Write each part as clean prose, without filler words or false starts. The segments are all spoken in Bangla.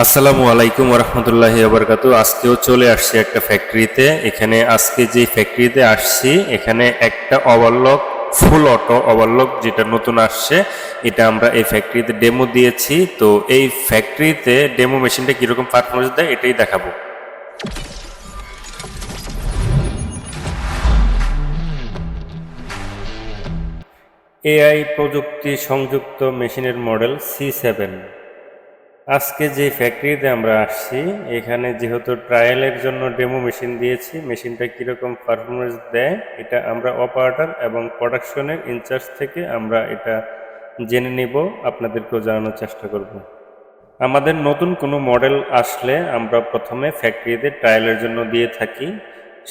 আসসালামু আলাইকুম ওরহমতুল্লাহি ওবরকাতু। আজকেও চলে আসছি একটা ফ্যাক্টরিতে। এখানে আজকে যে ফ্যাক্টরিতে আসছি, এখানে একটা ওভারলক, ফুল অটো ওভারলক যেটা নতুন আসছে, এটা আমরা এই ফ্যাক্টরিতে ডেমো দিয়েছি। তো এই ফ্যাক্টরিতে ডেমো মেশিনটা কীরকম পারফরমেন্স দেয় এটাই দেখাবো। এআই প্রযুক্তি সংযুক্ত মেশিনের মডেল C7। আজকে যে ফ্যাক্টরিতে আমরা আসছি, এখানে যেহেতু ট্রায়ালের জন্য ডেমো মেশিন দিয়েছি, মেশিনটা কীরকম পারফরমেন্স দেয় এটা আমরা অপারেটর এবং প্রোডাকশনের ইনচার্জ থেকে আমরা এটা জেনে নেব, আপনাদেরকেও জানানোর চেষ্টা করব। আমাদের নতুন কোনো মডেল আসলে আমরা প্রথমে ফ্যাক্টরিতে ট্রায়ালের জন্য দিয়ে থাকি,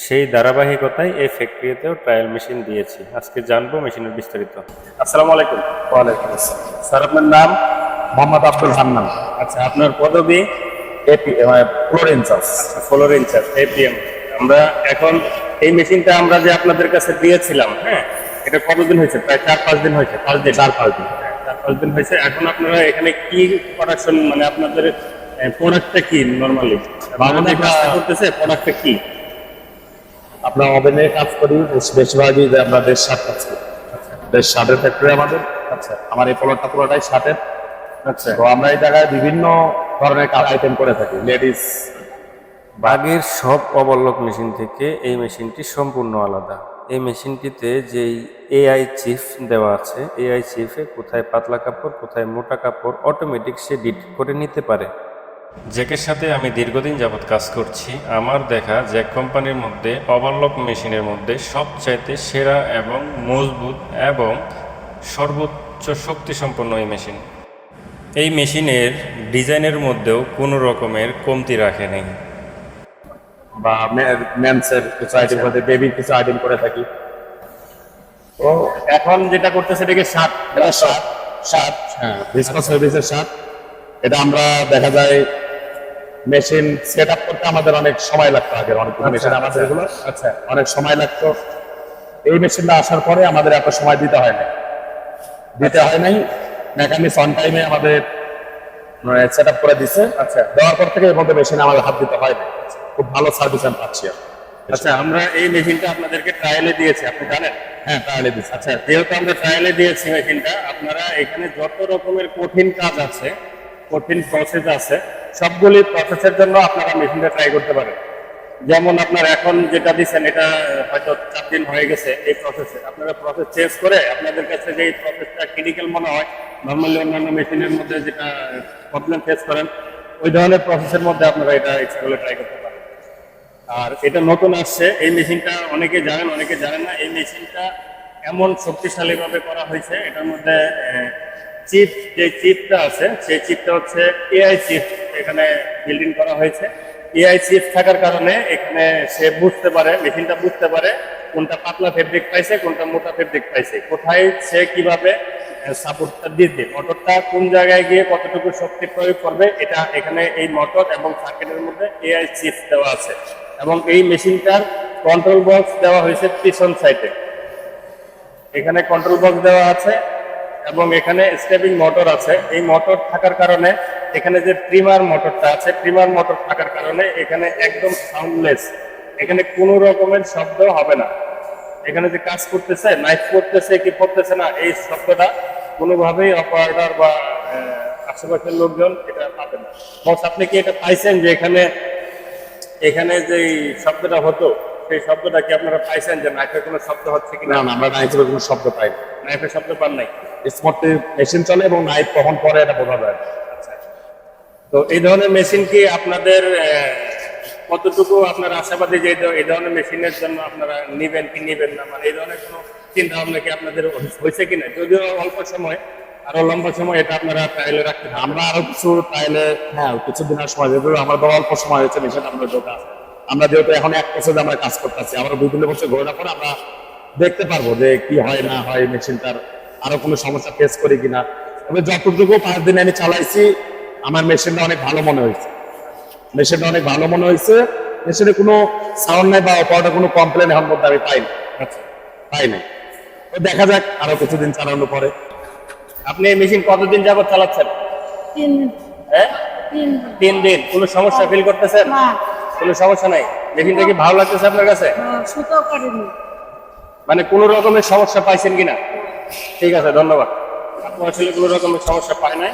সেই ধারাবাহিকতায় এই ফ্যাক্টরিতেও ট্রায়াল মেশিন দিয়েছি। আজকে জানবো মেশিনের বিস্তারিত। আসসালামু আলাইকুম। ওয়ালাইকুম আসসালাম। স্যার, আপনার নাম? মোহাম্মদ আব্দুল হান্নান, আচ্ছা, আপনার পদবি? Floor incharge. Floor incharge, APM. আমরা এখন এই মেশিনটা আমরা যে আপনাদের কাছে দিয়েছিলাম, হ্যাঁ, এটা কতদিন হয়েছে? প্রায় 4-5 দিন হয়েছে। 5 দিন, 4-5 দিন। 4-5 দিন হয়েছে। এখন আপনারা এখানে কি প্রোডাকশন, মানে আপনাদের প্রোডাক্টটা কি নর্মালি আমাদের কাজটা করতেছে? প্রোডাক্টটা কি? আমরা ওভেনে কাজ করি, বেশিরভাগই যে আমরা দেশ শার্ট কাজ করি। দেশ শার্টের ফ্যাক্টরি আমাদের। আচ্ছা আমার এই ফ্লোরটা পুরোটাই শার্টের। আচ্ছা। তো আমরা এই জায়গায় বিভিন্ন ধরনের আইটেম করে থাকি, লেডিস। আগের সব ওভারলক মেশিন থেকে এই মেশিনটি সম্পূর্ণ আলাদা। এই মেশিনটিতে যেই এআই চিপ দেওয়া আছে, এআই চিপে কোথায় পাতলা কাপড় কোথায় মোটা কাপড় অটোমেটিক সে ডিটেক্ট করে নিতে পারে। জ্যাকের সাথে আমি দীর্ঘদিন যাবৎ কাজ করছি। আমার দেখা জ্যাক কোম্পানির মধ্যে ওভারলক মেশিনের মধ্যে সবচাইতে সেরা এবং মজবুত এবং সর্বোচ্চ শক্তিসম্পন্ন এই মেশিন। এই মেশিনের ডিজাইনের মধ্যেও কোনো রকমের কমতি রাখে নেই। বা মেন্সের কিছু আইটেম করে, বেবির কিছু আইটেম করে থাকি। তো এখন যেটা করতেছে এটাকে শার্ট, শার্ট, শার্ট, হ্যাঁ, ভিসকো সার্ভিসের শার্ট। এটা আমরা দেখা যায় মেশিন সেট আপ করতে আমাদের অনেক সময় লাগতো। আগে অনেক মেশিন আমাদের এগুলো আচ্ছা অনেক সময় লাগতো। এই মেশিনটা আসার পরে আমাদের এত সময় দিতে হয় নাই। মেকানিক্স অন টাইমে আমাদের সেট আপ করে দিছে। আচ্ছা দেওয়ার পর থেকে এর মধ্যে মেশিন আমাদের হাত দিতে হয় না। খুব ভালো সার্ভিস আমি পাচ্ছি। আচ্ছা, আমরা এই মেশিনটা আপনাদেরকে ট্রায়ালে দিয়েছি, আপনি জানেন? হ্যাঁ, ট্রায়ালে দিচ্ছি। আচ্ছা, যেহেতু আমরা ট্রায়ালে দিয়েছি মেশিনটা, আপনারা এখানে যত রকমের কঠিন কাজ আছে, কঠিন প্রসেস আছে, সবগুলি প্রসেসের জন্য আপনারা মেশিনটা ট্রাই করতে পারেন। যেমন আপনার এখন যেটা দিচ্ছেন এটা হয়তো 4 দিন হয়ে গেছে, এই প্রসেসে আপনারা প্রসেস চেঞ্জ করে আপনাদের কাছে যে প্রসেসটা ক্রিটিক্যাল মনে হয়, নর্মালি অন্যান্য মেশিনের মধ্যে যেটা প্রবলেম ফেস করেন, ওই ধরনের প্রসেসের মধ্যে আপনারা এটা ইচ্ছা করলে ট্রাই করতে পারেন। আর এটা নতুন আসছে এই মেশিনটা, অনেকে জানেন অনেকে জানেন না। এই মেশিনটা এমন শক্তিশালীভাবে করা হয়েছে, এটার মধ্যে চিপ, যে চিপটা আছে সেই চিপটা হচ্ছে এআই চিপ এখানে বিল্ডিং করা হয়েছে। এআই চিপ থাকার কারণে এখানে সে বুঝতে পারে, মেশিনটা বুঝতে পারে কোনটা পাতলা ফেব্রিক পাইছে কোনটা মোটা ফেব্রিক পাইছে, কোথায় সে কিভাবে সাপোর্টটা দিতে, মোটরটা কোন জায়গায় গিয়ে কতটুকু শক্তি প্রয়োগ করবে, এটা এখানে এই মোটর এবং সার্কিটের মধ্যে এআই চিপ দেওয়া আছে। এবং এই মেশিনটার কন্ট্রোল বক্স দেওয়া হয়েছে পিছন সাইডে। এখানে কন্ট্রোল বক্স দেওয়া আছে এবং এখানে স্টেপিং মোটর আছে। এই মোটর থাকার কারণে এখানে যে ট্রিমার মোটরটা আছে, ট্রিমার মোটর থাকার কারণে এখানে একদম সাউন্ডলেস, এখানে কোনো রকমের শব্দ হবে না। এখানে যে কাজ করতেছে, নাইফ করতেছে কি করতেছে না, এই শব্দটা কোনোভাবেই অপারেটর বা আশেপাশের লোকজন এটা পাবে না। বস, আপনি কি এটা পাইছেন যে এখানে যে শব্দটা হতো, সেই শব্দটা কি আপনারা পাইছেন যে নাইফের কোনো শব্দ হচ্ছে কিনা? না, আমরা নাইফের কোনো শব্দ পাই না। নাইফের শব্দ পান নাই? স্মার্ট মেশিন চলে এবং নাইফ কখন পরে এটা বোঝা যায় না। আচ্ছা, তো এই ধরনের মেশিন কি আপনাদের কতটুকু আপনার আশাবাদী যে এই ধরনের মেশিনের জন্য আপনারা নিবেন কি নিবেন না, মানে এই ধরনের কোনো চিন্তা ভাবনা কি আপনাদের হয়েছে কিনা? যদিও অল্প সময়, আরো লম্বা সময় এটা আপনারা ট্রায়ালে রাখতে পারেন। আমরা আরো কিছু ট্রায়ালে, হ্যাঁ, কিছুদিনের সময়, যেহেতু আমাদের অল্প সময় হয়েছে মেশিন আমাদের ঢোকা, আমরা যেহেতু এখন 1 বছর আমরা কাজ করতেছি, আমরা 2-3 বছর ঘোরার পরে আমরা দেখতে পারবো যে কি হয় না হয়, মেশিনটার আরো কোনো সমস্যা ফেস করি কিনা। তবে যতটুকু 5 দিন আমি চালাইছি, আমার মেশিনটা অনেক ভালো মনে হয়েছে। মেশিনে কোনো সাউন্ড নাই বা অপারেটর কোনো কমপ্লেন এখন মধ্যে আমি পাই নাই। তো দেখা যাক আরো কিছুদিন চালানোর পরে। আপনি এই মেশিন কতদিন যাবত চালাচ্ছেন? 3 হ্যাঁ, 3 দিন কোনো সমস্যা ফিল করতেছেন? না কোনো সমস্যা নাই? মেশিনটা কি ভালো লাগতেছে আপনার কাছে? সুতো করিনি মানে কোনো রকমের সমস্যা পাইছেন কিনা? ঠিক আছে, ধন্যবাদ। আপনি আসলে কোনো রকমের সমস্যা পায় নাই।